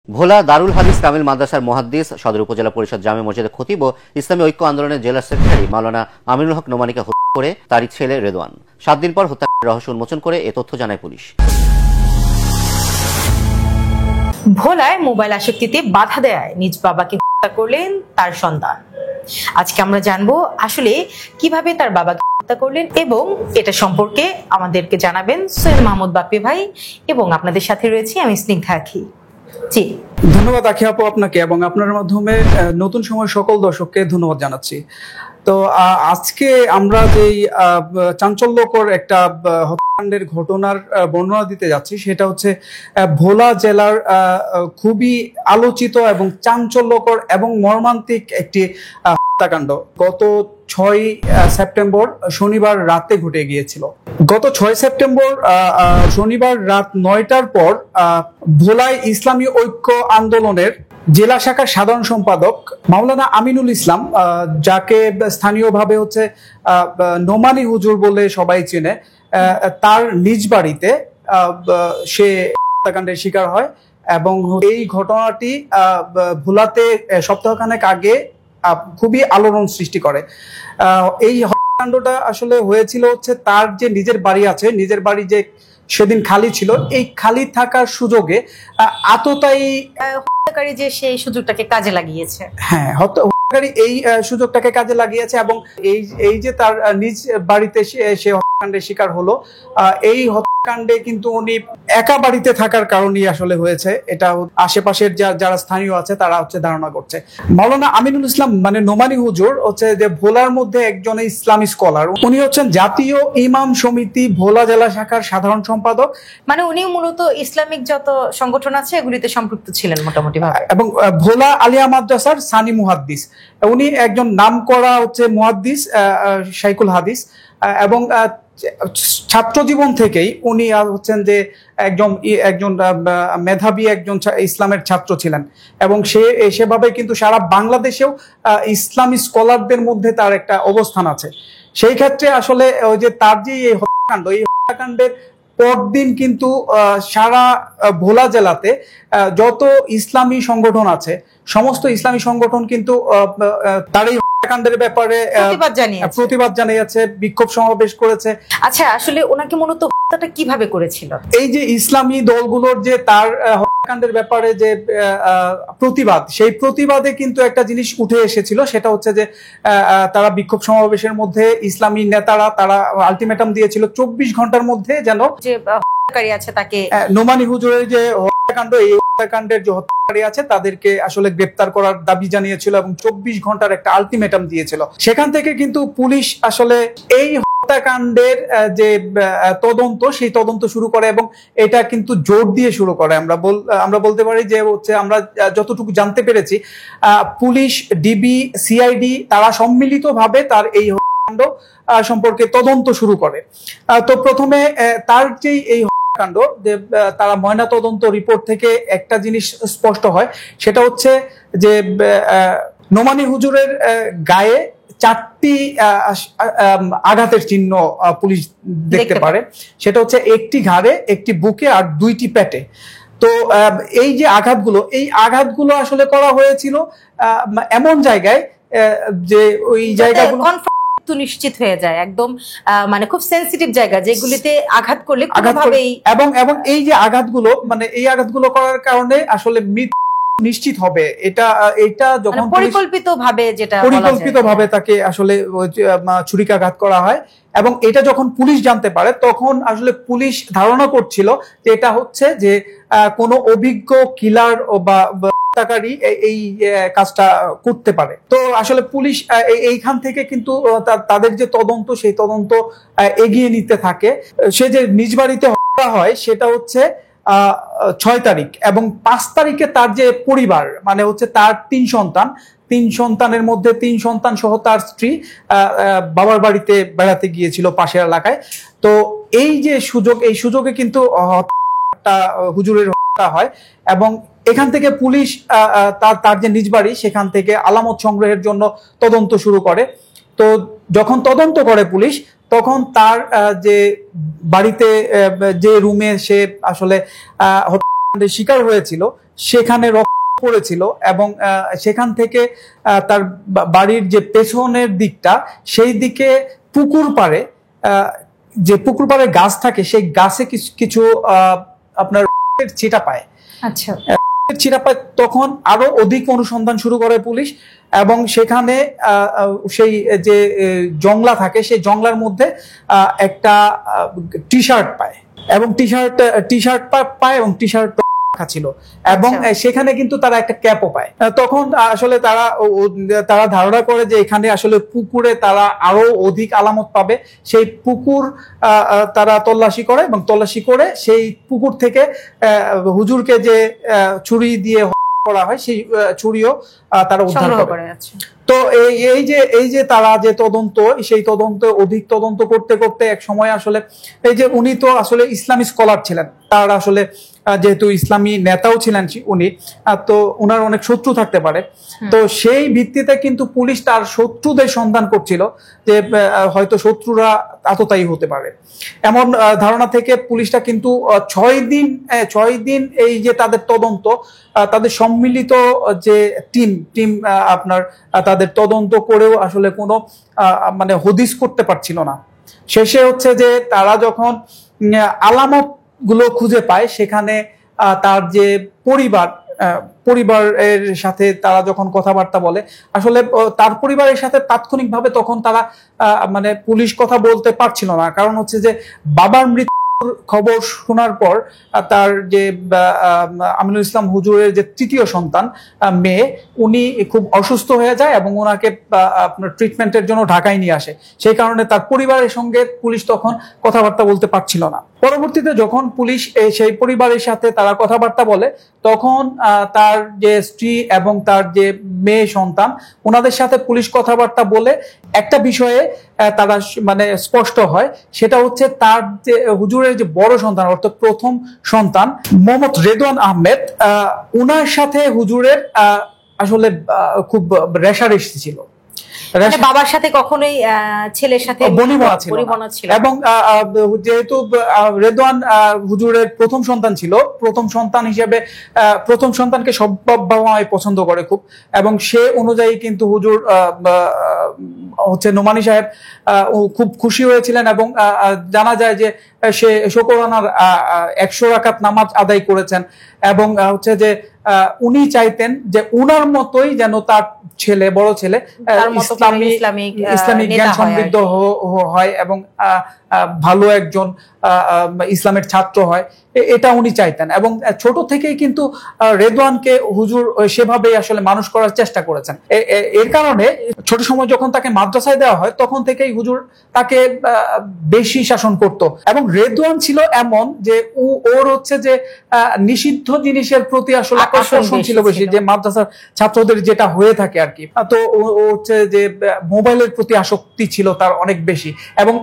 ভোলা দারুল হাদিস কামিল মাদ্রাসার মুহাদ্দিস, সদর উপজেলা পরিষদ জামে মসজিদের খতিব ও ইসলামী ঐক্য আন্দোলনের জেলা সেক্রেটারি মাওলানা আমিনুল হক নোমানীকে হত্যা করে তারই ছেলে রেদওয়ান। 7 দিন পর হত্যার রহস্য উন্মোচন করে এ তথ্য জানায় পুলিশ। ভোলায় মোবাইল আসক্তিতে বাধা দেয় নিজ বাবাকে হত্যা করলেন তার সন্তান। আজকে আমরা জানবো আসলে কিভাবে তার বাবাকে হত্যা করলেন এবং এটা সম্পর্কে আমাদেরকে জানাবেন সৈয়দ মাহমুদ বাপ্পি ভাই, এবং আপনাদের সাথে রয়েছি আমি স্নিগ্ধা আখি। জি ধন্যবাদ আখি আপু আপনাকে, এবং আপনার মাধ্যমে নতুন সময় সকল দর্শককে ধন্যবাদ জানাচ্ছি। তো আজকে আমরা যেই চাঞ্চল্যকর একটা হত্যাকাণ্ডের ঘটনার বর্ণনা দিতে যাচ্ছি, সেটা হচ্ছে ভোলা জেলার খুবই আলোচিত এবং চাঞ্চল্যকর এবং মর্মান্তিক একটি হত্যাকাণ্ড গত 6 সেপ্টেম্বর শনিবার রাতে ঘটে গিয়েছিল। গত 6 সেপ্টেম্বর শনিবার রাত 9টার পর ভোলায় ইসলামী ঐক্য আন্দোলনের জেলা শাখার সাধারণ সম্পাদক মাওলানা আমিনুল ইসলাম, যাকে স্থানীয়ভাবে হচ্ছে নোমানী হুজুর বলে সবাই চেনে, তার নিজ বাড়িতে সে হত্যাকাণ্ডের শিকার হয়। এবং এই ঘটনাটি ভোলাতে সপ্তাহখানেক আগে খুবই আলোড়ন সৃষ্টি করে। এই হত্যাকাণ্ডটা আসলে হয়েছিল হচ্ছে তার যে নিজের বাড়ি আছে, নিজের বাড়ি যে সেদিন খালি ছিল, এই খালি থাকার সুযোগে আততায়ী হত্যাকারী যে সেই সুযোগটাকে কাজে লাগিয়েছে। হ্যাঁ, হত্যাকারী এই সুযোগটাকে কাজে লাগিয়েছে এবং এই যে তার নিজ বাড়িতে সে হত্যাকাণ্ডের শিকার হলো, এই হত্যাকাণ্ডে কিন্তু উনি একা বাড়িতে থাকার কারণেই আসলে হয়েছে। এটা আশেপাশের যারা স্থানীয় আছে তারা হচ্ছে ধারণা করছে। মাওলানা আমিনুল ইসলাম মানে নোমানী হুজুর হচ্ছে যে ভোলার মধ্যে একজন ইসলামী স্কলার। উনি হচ্ছেন জাতীয় ইমাম সমিতি ভোলা জেলা শাখার সাধারণ সম্পাদক। মানে উনি মূলত ইসলামিক যত সংগঠন আছে এগুলিতে সম্পৃক্ত ছিলেন মোটামুটি ভাবে। এবং ভোলা আলিয়া মাদ্রাসার সানি মুহাদ্দিস, উনি একজন নামকরা হচ্ছে মুহাদ্দিস, শাইখুল হাদিস, এবং ছাত্র জীবন থেকেই উনি হচ্ছেন যে একজন মেধাবী একজন ইসলামের ছাত্র ছিলেন, এবং সেভাবে কিন্তু সারা বাংলাদেশেও ইসলামী স্কলারদের মধ্যে তার একটা অবস্থান আছে। সেই ক্ষেত্রে আসলে ওই যে তার যে এই হত্যাকাণ্ডের পরদিন কিন্তু সারা ভোলা জেলাতে যত ইসলামী সংগঠন আছে সমস্ত ইসলামী সংগঠন কিন্তু তার এই হত্যাকাণ্ডের ব্যাপারে প্রতিবাদ জানিয়েছে, বিক্ষোভ সমাবেশ করেছে। আচ্ছা, আসলে ওনাকে মূলত হত্যাটা কিভাবে করেছিল? এই যে ইসলামী দলগুলোর যে তার হত্যাকাণ্ডের ব্যাপারে যে প্রতিবাদ, সেই প্রতিবাদে কিন্তু একটা জিনিস উঠে এসেছিল, সেটা হচ্ছে যে তারা বিক্ষোভ সমাবেশের মধ্যে ইসলামী নেতারা তারা আলটিমেটাম দিয়েছিল 24 ঘন্টার মধ্যে যেন যে হত্যাকারী আছে তাকে, নোমানী হুজুরের যে হত্যাকাণ্ড, এই হত্যাকাণ্ডের যে হত্যাকারী আছে তাদেরকে আসলে গ্রেপ্তার করার দাবি জানিয়েছিল এবং 24 ঘন্টার একটা আলটিমেটাম দিয়েছিল। সেখান থেকে কিন্তু পুলিশ আসলে এই হত্যাকাণ্ডের যে তদন্ত, সেই তদন্ত শুরু করে এবং এটা কিন্তু জোর দিয়ে শুরু করে। আমরা বলতে পারি যে হচ্ছে আমরা যতটুকু জানতে পেরেছি, পুলিশ, ডিবি, সিআইডি তারা সম্মিলিতভাবে তার এই হত্যাকাণ্ড সম্পর্কে তদন্ত শুরু করে। তো প্রথমে তার যে এই কাণ্ড যে তারা ময়না তদন্ত রিপোর্ট থেকে একটা জিনিস স্পষ্ট হয়, সেটা হচ্ছে যে নোমানী হুজুরের গায়ে 4টি আঘাতের চিহ্ন পুলিশ দেখতে পারে। সেটা হচ্ছে একটি ঘাড়ে, একটি বুকে আর 2টি পেটে। তো এই যে আঘাতগুলো, এই আঘাতগুলো আসলে করা হয়েছিল এমন জায়গায় যে ওই জায়গাগুলো নিশ্চিত হয়ে যায় একদম, মানে খুব সেনসিটিভ জায়গা যেগুলিতে আঘাত করলে এবং এই যে আঘাতগুলো, মানে এই আঘাতগুলো করার কারণে আসলে নিশ্চিত হবে। এটা যখন পরিকল্পিতভাবে তাকে আসলে ছুরিকাঘাত করা হয় এবং এটা যখন পুলিশ জানতে পারে, তখন আসলে পুলিশ ধারণা করছিল যে এটা হচ্ছে যে কোনো অভিজ্ঞ কিলার বা হত্যাকারী এই কাজটা করতে পারে। তো আসলে পুলিশ এইখান থেকে কিন্তু তাদের যে তদন্ত, সেই তদন্ত এগিয়ে নিতে থাকে। সে যে নিজ বাড়িতে হত্যা হয় সেটা হচ্ছে 6 তারিখ, এবং 5 তারিখে তার যে পরিবার, মানে হচ্ছে তার 3 সন্তানের মধ্যে 3 সন্তান সহ তার স্ত্রী বাবার বাড়িতে বেড়াতে গিয়েছিল পাশের এলাকায়। তো এই যে সুযোগ, এই সুযোগে কিন্তু হুজুরের হত্যা হয় এবং এখান থেকে পুলিশ তার যে নিজ বাড়ি সেখান থেকে আলামত সংগ্রহের জন্য তদন্ত শুরু করে। তো যখন তদন্ত করে পুলিশ, তখন তার যে বাড়িতে যে রুমে সে আসলে হত্যাকাণ্ডের শিকার হয়েছিল সেখানে রক্ত পড়েছিল এবং সেখান থেকে তার বাড়ির যে পেছনের দিকটা সেই দিকে পুকুর পাড়ে যে পুকুর পাড়ে গাছ থাকে সেই গাছে কিছু কিছু আপনার ছিটা পায়। আচ্ছা, ছিটা পায়, তখন আরো অধিক অনুসন্ধান শুরু করে পুলিশ এবং সেখানে সেই যে জংলা থাকে সেই জংলার মধ্যে একটা টি শার্ট পায় এবং টি শার্ট পায় এবং টি শার্ট ছিল এবং সেখানে কিন্তু তারা একটা ক্যাপও পায়। তখন আসলে তারা ধারণা করে যে এখানে আসলে পুকুরে তারা আরো অধিক আলামত পাবে। সেই পুকুর তারা তল্লাশি করে এবং তল্লাশি করে সেই পুকুর থেকে হুজুরকে যে ছুরি দিয়ে করা হয় সেই ছুরিও তারা উদ্ধার করে। তো এই যে তারা যে তদন্ত, সেই অধিক তদন্ত করতে করতে এক সময় আসলে এই যে উনি তো আসলে ইসলামী স্কলার ছিলেন, তার আসলে যেহেতু ইসলামী নেতাও ছিলেন উনি, তো উনার অনেক শত্রু থাকতে পারে। তো সেই ভিত্তিতে কিন্তু পুলিশ তার শত্রুদের সন্ধান করছিল যে হয়তো শত্রুরা আততায়ী হতে পারে, এমন ধারণা থেকে পুলিশটা কিন্তু 6 দিন এই যে তাদের তদন্ত, তাদের সম্মিলিত যে টিম আপনার তাদের তদন্ত করেও আসলে কোনো মানে হদিস করতে পারছিল না। শেষে হচ্ছে যে তারা যখন আলামত গুলো খুঁজে পায়, সেখানে তার যে পরিবারের সাথে তারা যখন কথাবার্তা বলে, আসলে তার পরিবারের সাথে তাৎক্ষণিকভাবে তখন তারা মানে পুলিশ কথা বলতে পারছিল না, কারণ হচ্ছে যে বাবার মৃত্যুর খবর শোনার পর তার যে আমিনুল ইসলাম হুজুরের যে তৃতীয় সন্তান মেয়ে, উনি খুব অসুস্থ হয়ে যায় এবং ওনাকে আপনার ট্রিটমেন্টের জন্য ঢাকায় নিয়ে আসে। সেই কারণে তার পরিবারের সঙ্গে পুলিশ তখন কথাবার্তা বলতে পারছিল না। পরবর্তীতে যখন পুলিশ সেই পরিবারের সাথে তারা কথাবার্তা বলে, তখন তার যে স্ত্রী এবং তার যে মেয়ে সন্তান, ওনাদের সাথে পুলিশ কথাবার্তা বলে একটা বিষয়ে তারা মানে স্পষ্ট হয়, সেটা হচ্ছে তার যে হুজুরের যে বড় সন্তান অর্থাৎ প্রথম সন্তান মোহাম্মদ রেদওয়ান আহমেদ, উনার সাথে হুজুরের আসলে খুব রেষারেষি ছিল। বাবার সাথে কখনোই ছেলের সাথে বনিবনা ছিল এবং যেহেতু রেদওয়ান হুজুরের প্রথম সন্তান ছিল, প্রথম সন্তান হিসেবে প্রথম সন্তানকে সব বাবা মাই পছন্দ করে খুব, এবং সে অনুযায়ী কিন্তু হুজুর হচ্ছে নোমানী সাহেব খুব খুশি হয়েছিলেন এবং জানা যায় যে সে শুকরানার 100 রাকাত নামাজ আদায় করেছেন এবং হচ্ছে যে উনি চাইতেন যে উনার মতোই যেন তার ছেলে, বড় ছেলে ইসলামিক জ্ঞান সমৃদ্ধ হয় এবং ভালো একজন ইসলামের ছাত্র হয়, এটা উনি চাইতেন। এবং ছোট থেকেই কিন্তু রেদওয়ানকে হুজুর সেভাবেই আসলে মানুষ করার চেষ্টা করেছেন। এর কারণে ছোট সময় যখন তাকে মাদ্রাসায় দেওয়া হয়, তখন থেকেই হুজুর তাকে বেশি শাসন করত এবং রেদওয়ান ছিল এমন যে ওর হচ্ছে যে নিষিদ্ধ জিনিসের প্রতি আসলে আকর্ষণ ছিল বেশি, যে মাদ্রাসার ছাত্রদের যেটা হয়ে থাকে আর কি। তো ও হচ্ছে যে মোবাইলের প্রতি আসক্তি ছিল তার অনেক বেশি, এবং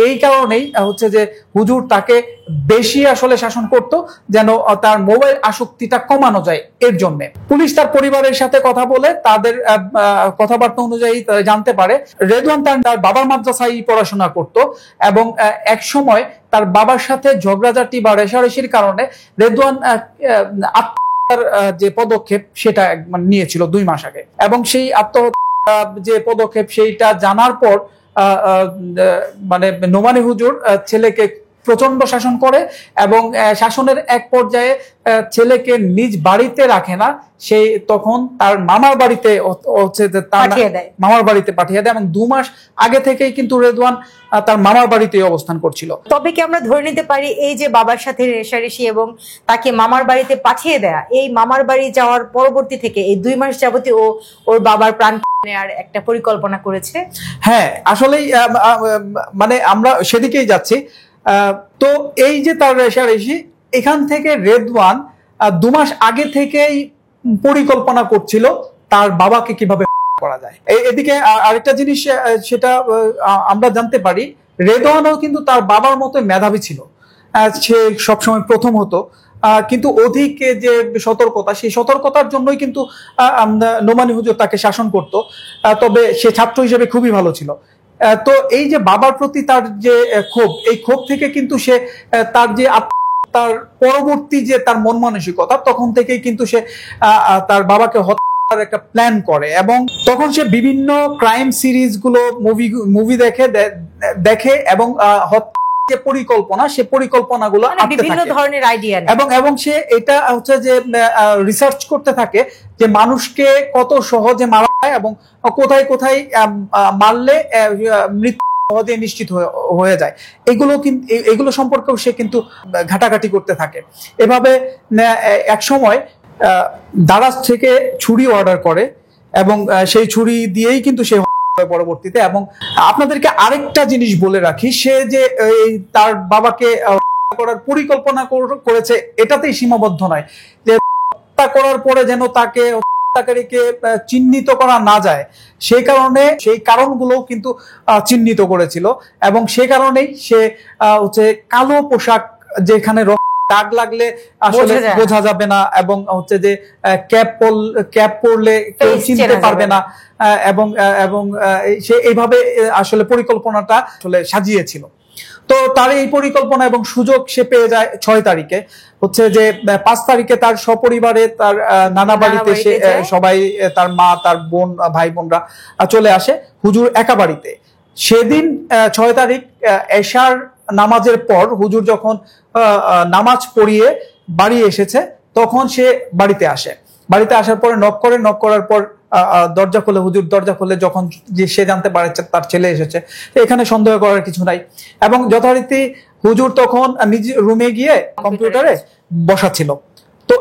এই কারণেই হচ্ছে যে হুজুর তাকে বেশি আসলে শাসন করত যেন তার মোবাইল আসক্তিটা কমানো যায়। এর জন্য পুলিশ তার পরিবারের সাথে কথা বলে তাদের কথাবার্তা অনুযায়ী জানতে পারে রেদওয়ান তার বাবার মাদ্রাসায় পড়াশোনা করত এবং এক সময় তার বাবার সাথে ঝগড়াঝাটি বা রেষারেষির কারণে রেদওয়ান আত্মহত্যার যে পদক্ষেপ সেটা নিয়েছিল 2 মাস আগে, এবং সেই আত্মহত্যা যে পদক্ষেপ সেইটা জানার পর মানে নোমানী হুজুর ছেলেকে প্রচন্ড শাসন করে এবং শাসনের এক পর্যায়ে ছেলেকে নিজ বাড়িতে রাখে না, সেই তখন তার মামার বাড়িতে হচ্ছে মামার বাড়িতে পাঠিয়ে দেয় এবং 2 মাস আগে থেকেই কিন্তু রেদওয়ান তার মামার বাড়িতে অবস্থান করছিল। তবে কি আমরা ধরে নিতে পারি এই যে বাবার সাথে রেষারেষি এবং তাকে মামার বাড়িতে পাঠিয়ে দেয়া, এই মামার বাড়ি যাওয়ার পরবর্তী থেকে এই 2 মাস যাবতীয় ওর বাবার প্রাণ নেওয়ার একটা পরিকল্পনা করেছে? হ্যাঁ, আসলেই মানে আমরা সেদিকেই যাচ্ছি। তো এই যে তার রেষারেষি, এখান থেকে রেদওয়ান 2 মাস আগে থেকেই পরিকল্পনা করছিল তার বাবাকে কিভাবে করা যায়। এদিকে আরেকটা জিনিস সেটা আমরা জানতে পারি, রেদওয়ানও কিন্তু তার বাবার মতো মেধাবী ছিল, সে সবসময় প্রথম হতো, কিন্তু অধিক যে সতর্কতা, সেই সতর্কতার জন্যই কিন্তু নোমানী হুজুর তাকে শাসন করত, তবে সে ছাত্র হিসেবে খুবই ভালো ছিল। তো এই যে বাবার প্রতি তার যে ক্ষোভ, এই ক্ষোভ থেকে কিন্তু সে তার যে তার পরবর্তী যে তার মন মানসিকতা, তখন থেকেই কিন্তু সে তার বাবাকে হত্যার একটা প্ল্যান করে, এবং তখন সে বিভিন্ন ক্রাইম সিরিজ গুলো মুভি দেখে এবং যে পরিকল্পনা, সে পরিকল্পনাগুলো আঁকতে বিভিন্ন থাকে ধরনের আইডিয়া এবং সে এটা হচ্ছে যে রিসার্চ করতে থাকে যে মানুষকে কত সহজে মারা যায় এবং কোথায় কোথায় মারলে মৃত্যু সহজে নিশ্চিত হয়ে যায়। এগুলো সম্পর্কেও সে কিন্তু ঘাটাঘাটি করতে থাকে। এভাবে এক সময় দারাজ থেকে ছুরি অর্ডার করে এবং সেই ছুরি দিয়েই কিন্তু সে পরবর্তীতে। এবং আপনাদেরকে আরেকটা জিনিস বলে রাখি, সে যে তার বাবাকে করার পরিকল্পনা করেছে এটাতেই সীমাবদ্ধ নয়, যে হত্যা করার পরে যেন তাকে হত্যাকারীকে চিহ্নিত করা না যায়, সেই কারণে সেই কারণগুলোও কিন্তু চিহ্নিত করেছিল। এবং সে কারণেই সে হচ্ছে কালো পোশাক, যেখানে দাগ লাগলে আসলে বোঝা যাবে না, এবং হচ্ছে যে ক্যাপ পরলে কেউ চিনতে পারবে না, এবং সে এইভাবে আসলে পরিকল্পনাটা আসলে সাজিয়েছিল। তো তার এই পরিকল্পনা এবং সুযোগ সে পেয়ে যায় 6 তারিখে। হচ্ছে যে 5 তারিখে তার সপরিবারে তার নানা বাড়িতে সে সবাই, তার মা, তার বোন, ভাই বোনরা চলে আসে হুজুর একা বাড়িতে। সেদিন 6 তারিখ এশার নামাজের পর হুজুর যখন নামাজ পড়িয়ে বাড়ি এসেছে, তখন সে বাড়িতে আসে। বাড়িতে আসার পরে নক করার পর দরজা খোলে হুজুর। দরজা খুলে যখন সে জানতে পারে তার ছেলে এসেছে, এখানে সন্দেহ করার কিছু নাই। এবং যথারীতি হুজুর তখন নিজ রুমে গিয়ে কম্পিউটারে বসাছিল। তো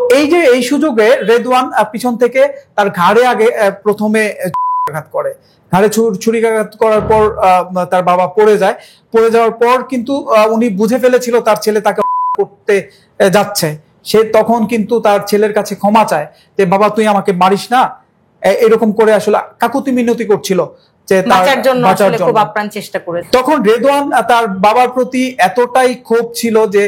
এই সুযোগে রেদওয়ান পিছন থেকে তার ঘাড়ে আগে প্রথমে আঘাত করে। ঘাড়ে ছুরিকাঘাত করার পর তার বাবা পড়ে যায়। পড়ে যাওয়ার পর কিন্তু উনি বুঝে ফেলেছিল তার ছেলে তাকে করতে যাচ্ছে। সে তখন কিন্তু তার ছেলের কাছে ক্ষমা চায় যে বাবা তুই আমাকে মারিস না, এরকম করে আসলে কাকুতি মিনতি করছিল যে বাঁচার জন্য খুব আপ্রাণ চেষ্টা করেছে। তখন রেদওয়ান তার বাবার প্রতি এতটাই ক্ষোভ ছিল যে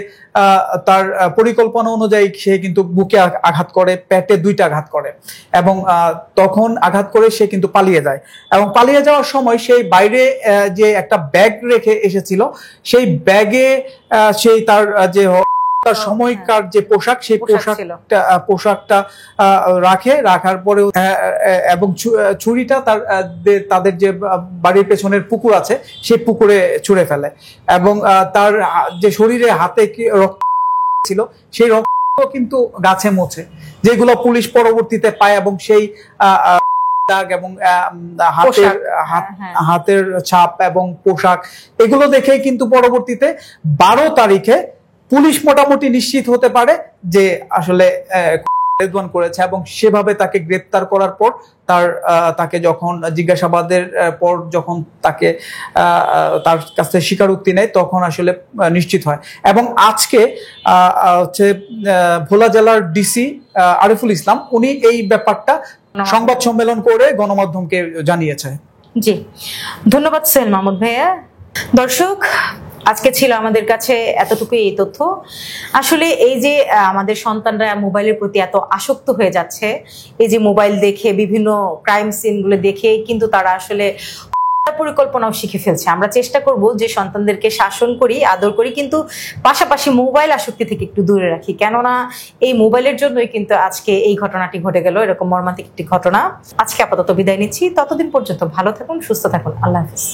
তার পরিকল্পনা অনুযায়ী সে কিন্তু বুকে আঘাত করে, পেটে 2টা আঘাত করে, এবং তখন আঘাত করে সে কিন্তু পালিয়ে যায়। এবং পালিয়ে যাওয়ার সময় সেই বাইরে যে একটা ব্যাগ রেখে এসেছিল, সেই ব্যাগে সেই তার যে তার সময়কার যে পোশাক, সেই পোশাকটা রাখার পরে এবং ছুরিটা তাদের যে বাড়ির পেছনের পুকুর আছে সেই পুকুরে ছুঁড়ে ফেলে। এবং তার যে শরীরে হাতে রক্ত ছিল, সেই রক্ত কিন্তু গাছে মোছে, যেগুলো পুলিশ পরবর্তীতে পায়। এবং সেই দাগ এবং হাতের ছাপ এবং পোশাক, এগুলো দেখেই কিন্তু পরবর্তীতে 12 তারিখে পুলিশ মোটামুটি নিশ্চিত হতে পারে যে আসলে রেদওয়ান করেছে। এবং সেভাবে তাকে গ্রেপ্তার করার পর তাকে যখন জিজ্ঞাসাবাদের পর যখন তাকে তার কাছে স্বীকারোক্তি নেয়, তখন আসলে নিশ্চিত হয়। এবং আজকে হচ্ছে ভোলা জেলার ডিসি আরিফুল ইসলাম, উনি এই ব্যাপারটা সংবাদ সম্মেলন করে গণমাধ্যমকে জানিয়েছে। জি, ধন্যবাদ সোহেল মাহমুদ ভাইয়া। দর্শক, আজকে ছিল আমাদের কাছে এতটুকুই এই তথ্য। আসলে এই যে আমাদের সন্তানরা মোবাইলের প্রতি এত আসক্ত হয়ে যাচ্ছে, এই যে মোবাইল দেখে বিভিন্ন ক্রাইম সিনগুলো দেখে কিন্তু তারা আসলে পরিকল্পনাও শিখে ফেলছে। আমরা চেষ্টা করব যে সন্তানদেরকে শাসন করি, আদর করি, কিন্তু পাশাপাশি মোবাইল আসক্তি থেকে একটু দূরে রাখি। কেননা এই মোবাইলের জন্যই কিন্তু আজকে এই ঘটনাটি ঘটে গেল, এরকম মর্মান্তিক একটি ঘটনা। আজকে আপাতত বিদায় নিচ্ছি। ততদিন পর্যন্ত ভালো থাকুন, সুস্থ থাকুন। আল্লাহ হাফেজ।